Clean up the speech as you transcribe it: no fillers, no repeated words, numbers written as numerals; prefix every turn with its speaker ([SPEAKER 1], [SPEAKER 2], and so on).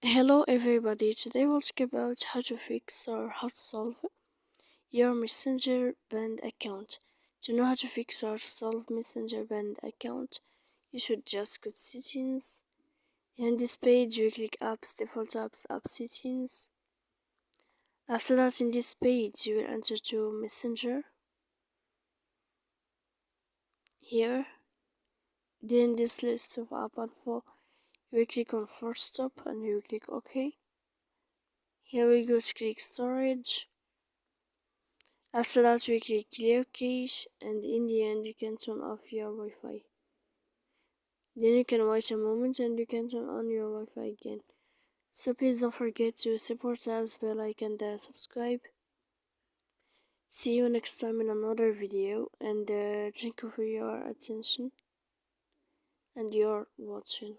[SPEAKER 1] Hello everybody, today we'll talk about how to fix or how to solve your Messenger banned account. To know how to fix or solve Messenger banned account, you should just go to settings. In this page you click apps, default apps, app settings. After that, in this page you will enter to Messenger. Here, then this list of app info, you will click on first stop and you will click OK. Here we go to click storage. After that, we click clear cache, and in the end you can turn off your Wi-Fi. Then you can wait a moment and you can turn on your Wi-Fi again. So please don't forget to support us, bell icon, and subscribe. See you next time in another video, and thank you for your attention and your watching.